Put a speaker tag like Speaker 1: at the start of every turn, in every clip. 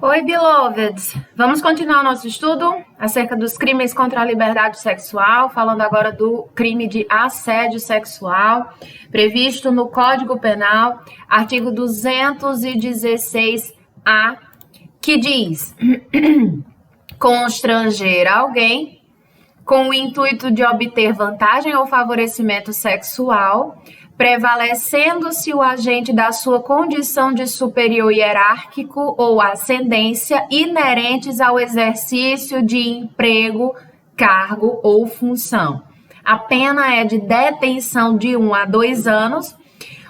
Speaker 1: Oi, beloveds! Vamos continuar nosso estudo acerca dos crimes contra a liberdade sexual, falando agora do crime de assédio sexual, previsto no Código Penal, artigo 216-A, que diz: constranger alguém com o intuito de obter vantagem ou favorecimento sexual, prevalecendo-se o agente da sua condição de superior hierárquico ou ascendência inerentes ao exercício de emprego, cargo ou função. A pena é de detenção de 1 a 2 anos.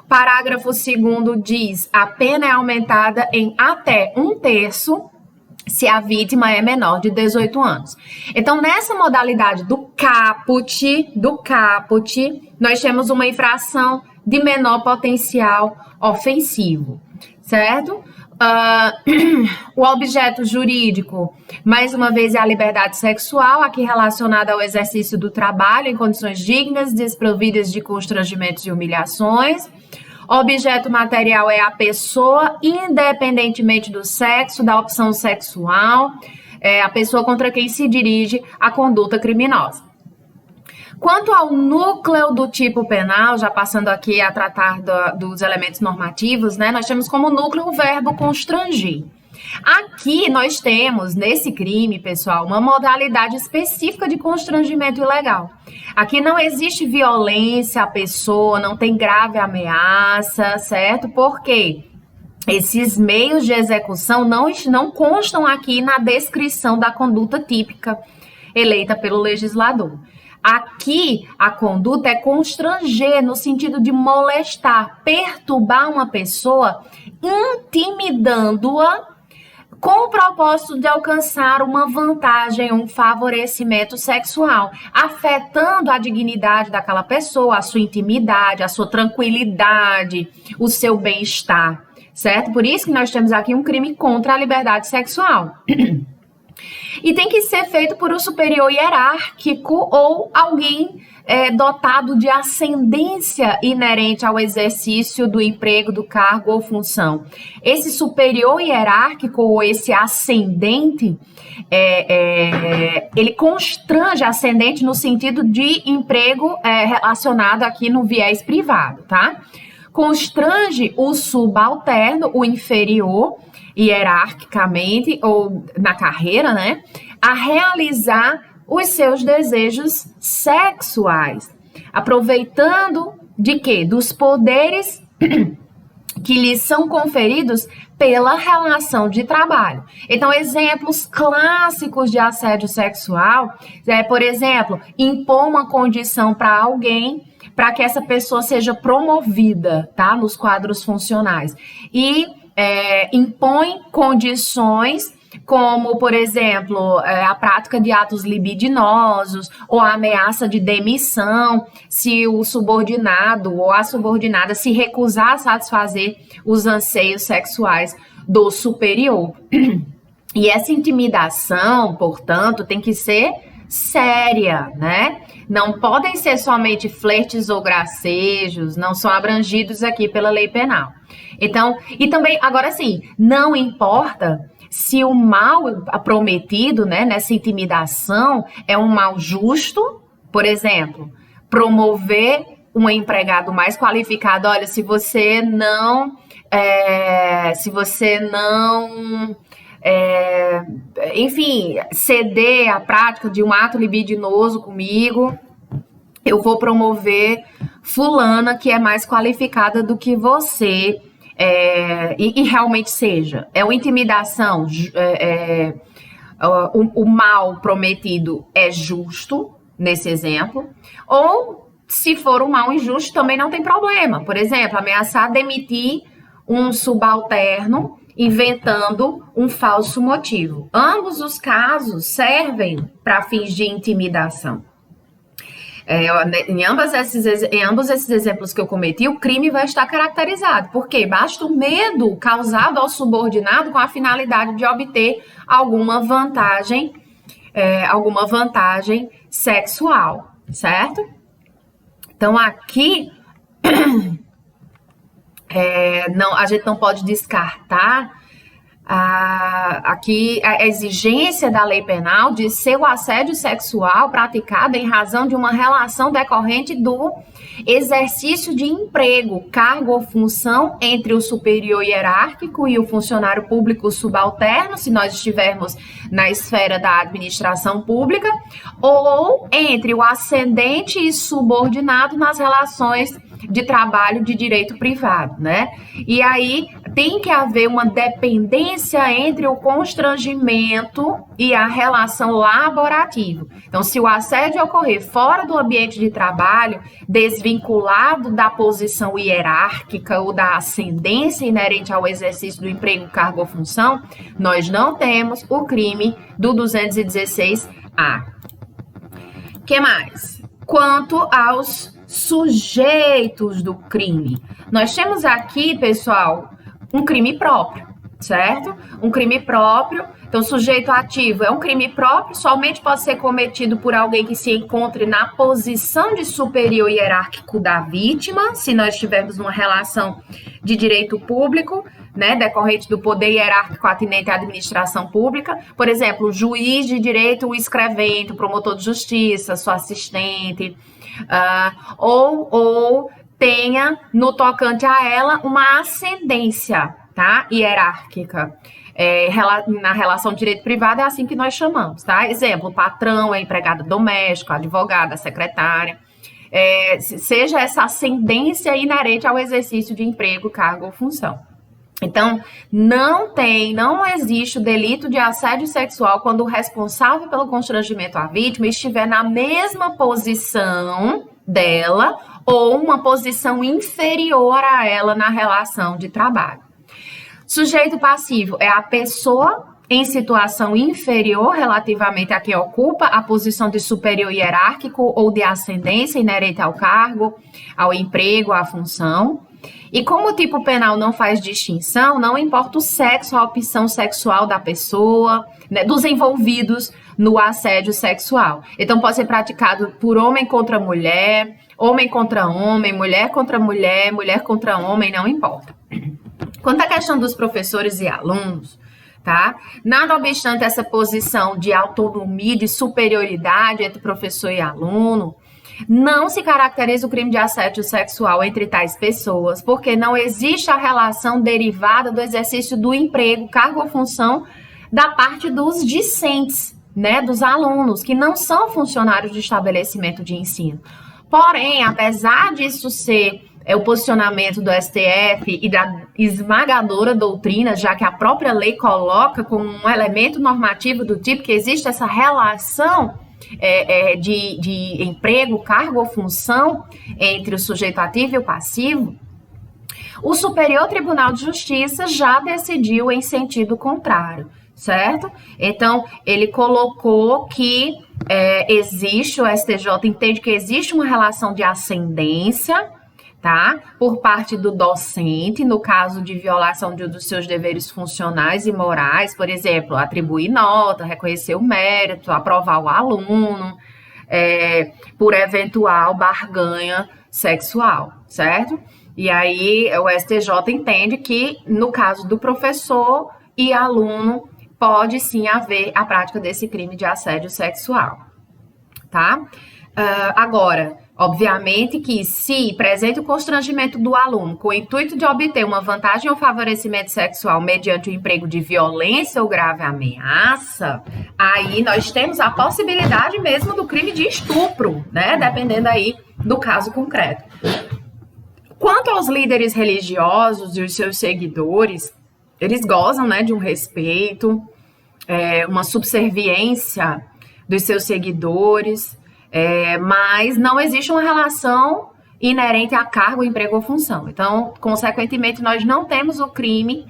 Speaker 1: Parágrafo 2º diz: a pena é aumentada em até 1/3 se a vítima é menor de 18 anos. Então, nessa modalidade do caput, nós temos uma infração de menor potencial ofensivo, certo? O objeto jurídico, mais uma vez, é a liberdade sexual, aqui relacionada ao exercício do trabalho em condições dignas, desprovidas de constrangimentos e humilhações. Objeto material é a pessoa, independentemente do sexo, da opção sexual, a pessoa contra quem se dirige a conduta criminosa. Quanto ao núcleo do tipo penal, já passando aqui a tratar dos elementos normativos, né, nós temos como núcleo o verbo constranger. Aqui nós temos, nesse crime, pessoal, uma modalidade específica de constrangimento ilegal. Aqui não existe violência à pessoa, não tem grave ameaça, certo? Porque esses meios de execução não constam aqui na descrição da conduta típica eleita pelo legislador. Aqui, a conduta é constranger, no sentido de molestar, perturbar uma pessoa, intimidando-a com o propósito de alcançar uma vantagem, um favorecimento sexual, afetando a dignidade daquela pessoa, a sua intimidade, a sua tranquilidade, o seu bem-estar, certo? Por isso que nós temos aqui um crime contra a liberdade sexual. E tem que ser feito por um superior hierárquico ou alguém dotado de ascendência inerente ao exercício do emprego, do cargo ou função. Esse superior hierárquico ou esse ascendente, ele constrange, ascendente no sentido de emprego relacionado aqui no viés privado, tá? Constrange o subalterno, o inferior, hierarquicamente ou na carreira, né, a realizar os seus desejos sexuais, aproveitando de quê? Dos poderes que lhes são conferidos pela relação de trabalho. Então, exemplos clássicos de assédio sexual por exemplo, impor uma condição para alguém para que essa pessoa seja promovida, tá, nos quadros funcionais. E impõe condições como, por exemplo, a prática de atos libidinosos ou a ameaça de demissão se o subordinado ou a subordinada se recusar a satisfazer os anseios sexuais do superior. E essa intimidação, portanto, tem que ser séria, né? Não podem ser somente flertes ou gracejos, não são abrangidos aqui pela lei penal. Então, e também, agora sim, não importa se o mal prometido, né, nessa intimidação é um mal justo, por exemplo, promover um empregado mais qualificado. Olha, se você não enfim, ceder à prática de um ato libidinoso comigo, eu vou promover fulana que é mais qualificada do que você, e realmente seja. É uma intimidação, o mal prometido é justo, nesse exemplo, ou se for um mal injusto também não tem problema. Por exemplo, ameaçar demitir um subalterno inventando um falso motivo. Ambos os casos servem para fins de intimidação. Em ambos esses exemplos que eu cometi, o crime vai estar caracterizado, porque basta o medo causado ao subordinado com a finalidade de obter alguma vantagem sexual, certo? Então, aqui a gente não pode descartar Aqui a exigência da lei penal de ser o assédio sexual praticado em razão de uma relação decorrente do exercício de emprego, cargo ou função entre o superior hierárquico e o funcionário público subalterno, se nós estivermos na esfera da administração pública, ou entre o ascendente e subordinado nas relações de trabalho de direito privado, né? E aí tem que haver uma dependência entre o constrangimento e a relação laborativa. Então, se o assédio ocorrer fora do ambiente de trabalho, desvinculado da posição hierárquica ou da ascendência inerente ao exercício do emprego, cargo ou função, nós não temos o crime do 216-A. O que mais? Quanto aos sujeitos do crime, nós temos aqui, pessoal, um crime próprio, certo? Um crime próprio. Então, sujeito ativo é um crime próprio, somente pode ser cometido por alguém que se encontre na posição de superior hierárquico da vítima, se nós tivermos uma relação de direito público, né, decorrente do poder hierárquico atinente à administração pública. Por exemplo, o juiz de direito, o escrevente, o promotor de justiça, sua assistente, ou tenha, no tocante a ela, uma ascendência, tá, hierárquica. Na relação de direito privado é assim que nós chamamos, tá? Exemplo, o patrão, a empregada doméstica, a advogada, a secretária. Seja essa ascendência inerente ao exercício de emprego, cargo ou função. Então, não existe o delito de assédio sexual quando o responsável pelo constrangimento à vítima estiver na mesma posição dela ou uma posição inferior a ela na relação de trabalho. Sujeito passivo é a pessoa em situação inferior relativamente a quem ocupa a posição de superior hierárquico ou de ascendência inerente ao cargo, ao emprego, à função. E como o tipo penal não faz distinção, não importa o sexo, a opção sexual da pessoa, né, dos envolvidos no assédio sexual. Então, pode ser praticado por homem contra mulher, homem contra homem, mulher contra mulher, mulher contra homem, não importa. Quanto à questão dos professores e alunos, tá? Nada obstante essa posição de autonomia, de superioridade entre professor e aluno, não se caracteriza o crime de assédio sexual entre tais pessoas, porque não existe a relação derivada do exercício do emprego, cargo ou função da parte dos discentes, né, dos alunos, que não são funcionários de estabelecimento de ensino. Porém, apesar disso ser o posicionamento do STF e da esmagadora doutrina, já que a própria lei coloca como um elemento normativo do tipo que existe essa relação de emprego, cargo ou função entre o sujeito ativo e o passivo, o Superior Tribunal de Justiça já decidiu em sentido contrário, certo? Então, ele colocou que o STJ entende que existe uma relação de ascendência, tá? Por parte do docente, no caso de violação de um dos seus deveres funcionais e morais, por exemplo, atribuir nota, reconhecer o mérito, aprovar o aluno, por eventual barganha sexual, certo? E aí o STJ entende que, no caso do professor e aluno, pode sim haver a prática desse crime de assédio sexual, tá? Agora, obviamente que se presente o constrangimento do aluno com o intuito de obter uma vantagem ou favorecimento sexual mediante o emprego de violência ou grave ameaça, aí nós temos a possibilidade mesmo do crime de estupro, né? Dependendo aí do caso concreto. Quanto aos líderes religiosos e os seus seguidores, eles gozam, né, de um respeito, uma subserviência dos seus seguidores, mas não existe uma relação inerente a cargo, emprego ou função. Então, consequentemente, nós não temos o crime,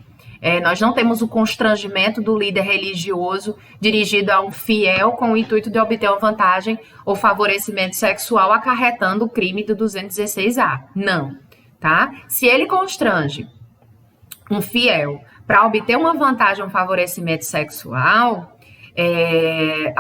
Speaker 1: nós não temos o constrangimento do líder religioso dirigido a um fiel com o intuito de obter uma vantagem ou favorecimento sexual, acarretando o crime do 216-A. Não, tá? Se ele constrange um fiel para obter uma vantagem ou um favorecimento sexual,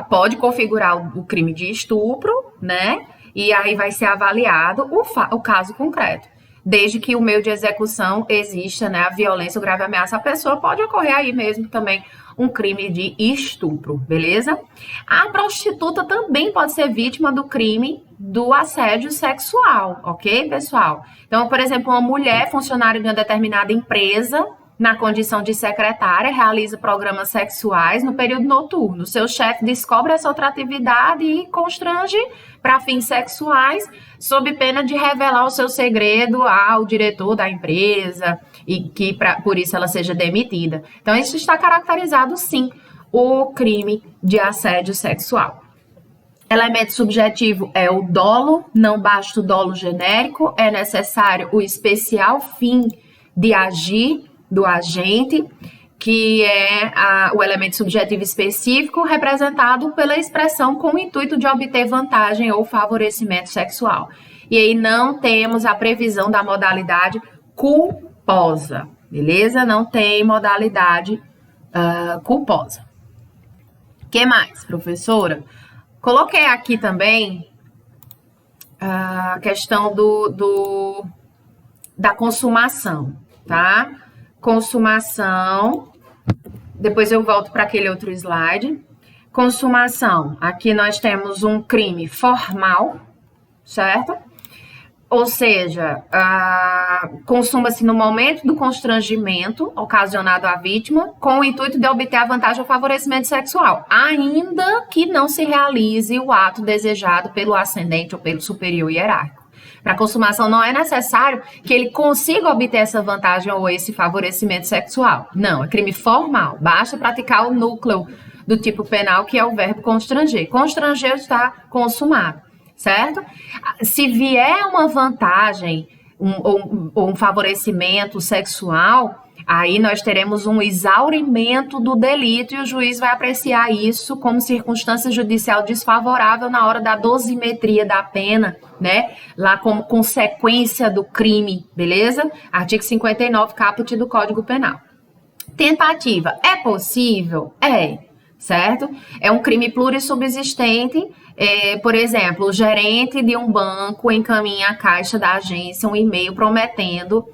Speaker 1: pode configurar o crime de estupro, né? E aí vai ser avaliado o caso concreto. desde que o meio de execução exista, né, a violência ou grave ameaça à pessoa, pode ocorrer aí mesmo também um crime de estupro, beleza? A prostituta também pode ser vítima do crime do assédio sexual, ok, pessoal? Então, por exemplo, uma mulher funcionária de uma determinada empresa, na condição de secretária, realiza programas sexuais no período noturno. Seu chefe descobre essa outra atividade e constrange para fins sexuais, sob pena de revelar o seu segredo ao diretor da empresa e que por isso ela seja demitida. Então, isso está caracterizado, sim, o crime de assédio sexual. Elemento subjetivo é o dolo, não basta o dolo genérico, é necessário o especial fim de agir do agente, que é o elemento subjetivo específico, representado pela expressão com o intuito de obter vantagem ou favorecimento sexual. E aí não temos a previsão da modalidade culposa, beleza? Não tem modalidade culposa. O que mais, professora? Coloquei aqui também a questão da consumação, tá? Consumação, depois eu volto para aquele outro slide. Consumação, aqui nós temos um crime formal, certo? Ou seja, consuma-se no momento do constrangimento ocasionado à vítima, com o intuito de obter a vantagem ou favorecimento sexual, ainda que não se realize o ato desejado pelo ascendente ou pelo superior hierárquico. Para a consumação não é necessário que ele consiga obter essa vantagem ou esse favorecimento sexual. Não, é crime formal. Basta praticar o núcleo do tipo penal, que é o verbo constranger. Constranger está consumado, certo? Se vier uma vantagem ou um favorecimento sexual, aí nós teremos um exaurimento do delito e o juiz vai apreciar isso como circunstância judicial desfavorável na hora da dosimetria da pena, né? Lá como consequência do crime, beleza? Artigo 59, caput do Código Penal. Tentativa, é possível? É, certo? É um crime plurissubsistente. Por exemplo, o gerente de um banco encaminha à caixa da agência um e-mail prometendo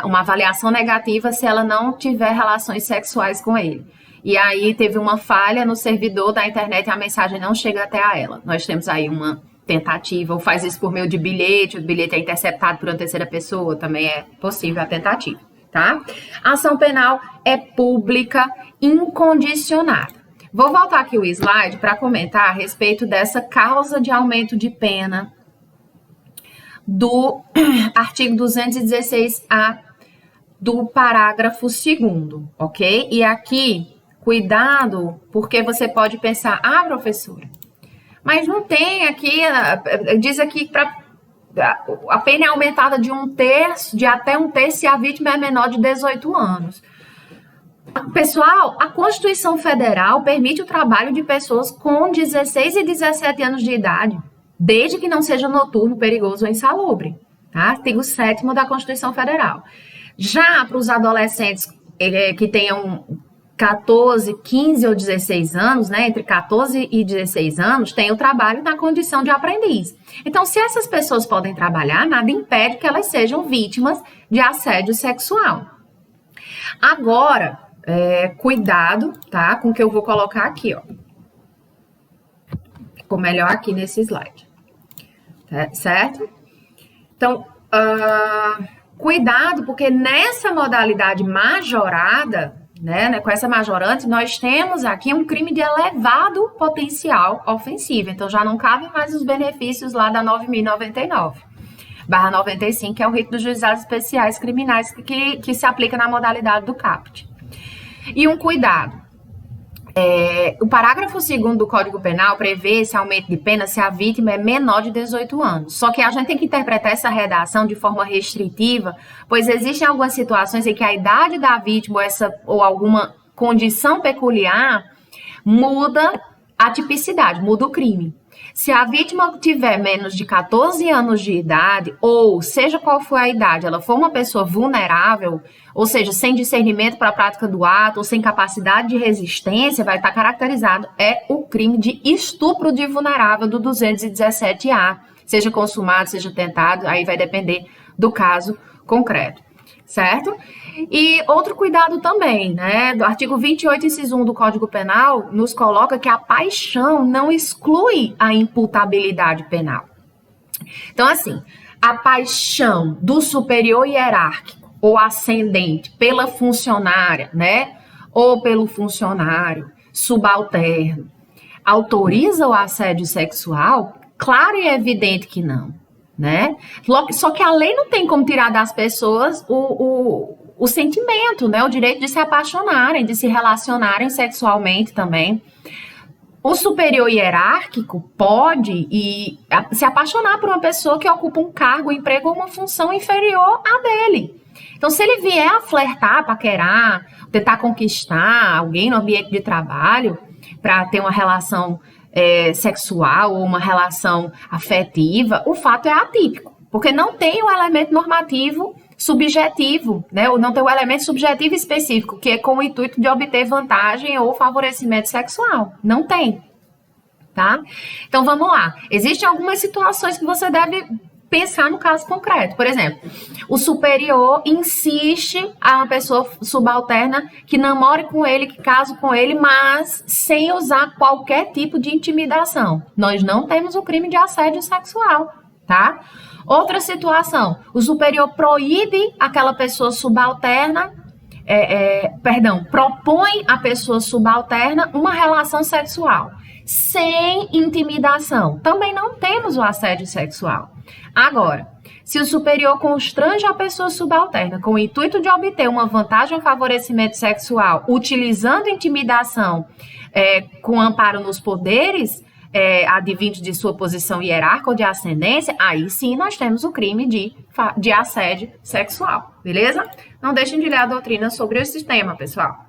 Speaker 1: uma avaliação negativa se ela não tiver relações sexuais com ele. E aí teve uma falha no servidor da internet e a mensagem não chega até a ela. Nós temos aí uma tentativa, ou faz isso por meio de bilhete, o bilhete é interceptado por uma terceira pessoa, também é possível a tentativa, tá? A ação penal é pública incondicionada. Vou voltar aqui o slide para comentar a respeito dessa causa de aumento de pena do artigo 216A do parágrafo 2º, ok? E aqui, cuidado, porque você pode pensar, professora, mas não tem aqui, diz aqui que a pena é aumentada de até um terço se a vítima é menor de 18 anos. Pessoal, a Constituição Federal permite o trabalho de pessoas com 16 e 17 anos de idade, desde que não seja noturno, perigoso ou insalubre, tá? Artigo 7º da Constituição Federal. Já para os adolescentes que tenham 14, 15 ou 16 anos, né, entre 14 e 16 anos, tem o trabalho na condição de aprendiz. Então, se essas pessoas podem trabalhar, nada impede que elas sejam vítimas de assédio sexual. Agora, cuidado, tá, com o que eu vou colocar aqui, ó. Ficou melhor aqui nesse slide, certo? Então, cuidado, porque nessa modalidade majorada, né, com essa majorante, nós temos aqui um crime de elevado potencial ofensivo. Então, já não cabem mais os benefícios lá da 9.099/95, que é o rito dos juizados especiais criminais que se aplica na modalidade do caput. E um cuidado. O parágrafo 2º do Código Penal prevê esse aumento de pena se a vítima é menor de 18 anos. Só que a gente tem que interpretar essa redação de forma restritiva, pois existem algumas situações em que a idade da vítima ou alguma condição peculiar muda a tipicidade, muda o crime. Se a vítima tiver menos de 14 anos de idade, ou seja qual for a idade, ela for uma pessoa vulnerável, ou seja, sem discernimento para a prática do ato, ou sem capacidade de resistência, vai estar caracterizado o crime de estupro de vulnerável do 217A, seja consumado, seja tentado, aí vai depender do caso concreto, certo? E outro cuidado também, né? Do artigo 28, inciso 1 do Código Penal, nos coloca que a paixão não exclui a imputabilidade penal. Então, assim, a paixão do superior hierárquico ou ascendente pela funcionária, né? Ou pelo funcionário subalterno, autoriza o assédio sexual? Claro e evidente que não, né? Só que a lei não tem como tirar das pessoas o sentimento, né? O direito de se apaixonarem, de se relacionarem sexualmente também. O superior hierárquico pode se apaixonar por uma pessoa que ocupa um cargo, um emprego ou uma função inferior à dele. Então, se ele vier a flertar, paquerar, tentar conquistar alguém no ambiente de trabalho para ter uma relação sexual ou uma relação afetiva, o fato é atípico, porque não tem o elemento normativo subjetivo, né? Ou não tem o elemento subjetivo específico, que é com o intuito de obter vantagem ou favorecimento sexual. Não tem, tá? Então, vamos lá. Existem algumas situações que você deve pensar no caso concreto. Por exemplo, o superior insiste a uma pessoa subalterna que namore com ele, que case com ele, mas sem usar qualquer tipo de intimidação. Nós não temos o crime de assédio sexual, tá? Outra situação, o superior proíbe aquela pessoa subalterna, propõe à pessoa subalterna uma relação sexual, sem intimidação. Também não temos o assédio sexual. Agora, se o superior constrange a pessoa subalterna com o intuito de obter uma vantagem ou favorecimento sexual, utilizando intimidação com amparo nos poderes, advindos de sua posição hierárquica ou de ascendência, aí sim nós temos o crime de assédio sexual, beleza? Não deixem de ler a doutrina sobre esse tema, pessoal.